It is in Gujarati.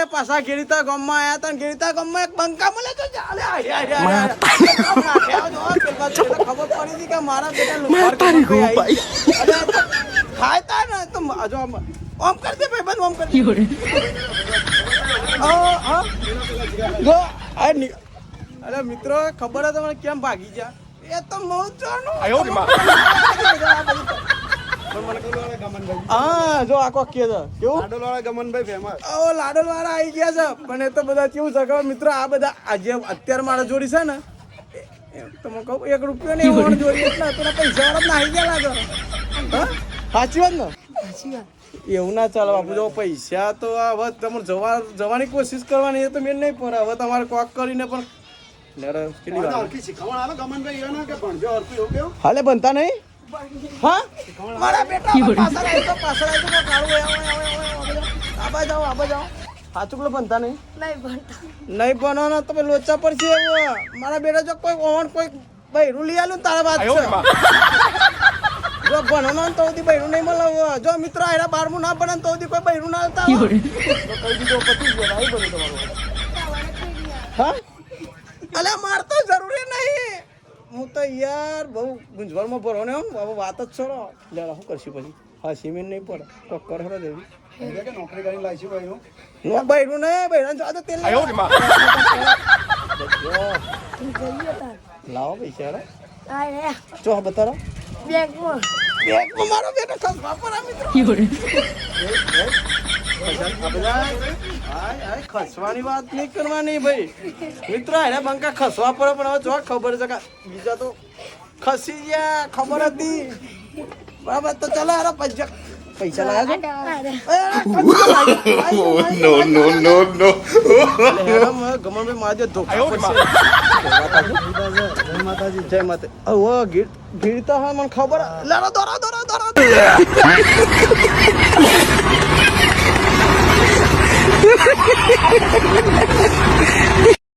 પાછા ગીરીતા ગામમાં આયા તા ગીરીતા ગામમાં એક બંકા મળે તો ચાલે ખબર પડી હતી કે મારા બેટા ખાય તા ને તો જો ઓમ કર દે ભાઈ બંધ ઓમ કર જો અરે મિત્રો ખબર હે તમને કેમ ભાગી ગયા એ તો હા જો આખો કે છે કેવું લાડોલ વાળા ગમનભાઈ ફેમસ ઓ લાડોલ વાળા આવી ગયા છે પણ એ તો બધા કેવું છે કે મિત્રો આ બધા આજે અત્યારે મારા જોડી છે ને તમે કહું ₹1 ને એવું જોડી એટલે પેલા પૈસા વાળા ના આવી ગયા લાગે હા સાચી વાત ને સાચી વાત એવું ના ચાલે બાપુ જો પૈસા તો હવે તમારે જવાની કોશિશ કરવાની એ તો મેં નહીં પણ હવે તમારે કોક કરીને પણ હાલે બનતા નહીં હા મારા બેટા પાછળ આબા જાઓ સાચું પેલો બનતા નહીં નહીં બનવાનો તમે લોચા પર છે મારા બેટા જો કોઈ ઓવણ કોઈ બૈરું લઈ આલું તારા વાત છે જો ભણવાનો તો સુધી બૈરું નહીં મળે જો મિત્ર એના 12મું ના ભણે તો સુધી કોઈ બૈરું ના આવતા કહી દીધો પછી ગયો બની તમારું હા અલે માર તો જરૂરી નહીં હું તો યાર બહુ ગુંજવણમાં ભરો ને હવે વાત જ છોડો લેવા શું કરશું પછી હા સિમેન્ટ નહીં પડે તો કરો દેવી નોકરી કરીને લાવીશું ભાઈનું નો બૈરું નહીં બૈરાન જો તેલ લાવો પૈસા રે ચો બતારો બેગમાં મારો બેટો ખસવા પર મિત્રો ખસવાની વાત નહીં કરવાની ભાઈ મિત્ર એને બંકા ખસવા પડે પણ હવે જો ખબર છે કે બીજા તો ખસી ગયા ખબર હતી બરાબર તો ચાલો અરે પૈસા લાવ્યા ગમનભાઈ માજે ધોખા જય માતા ગીરતા હા મને ખબર લડો દોરો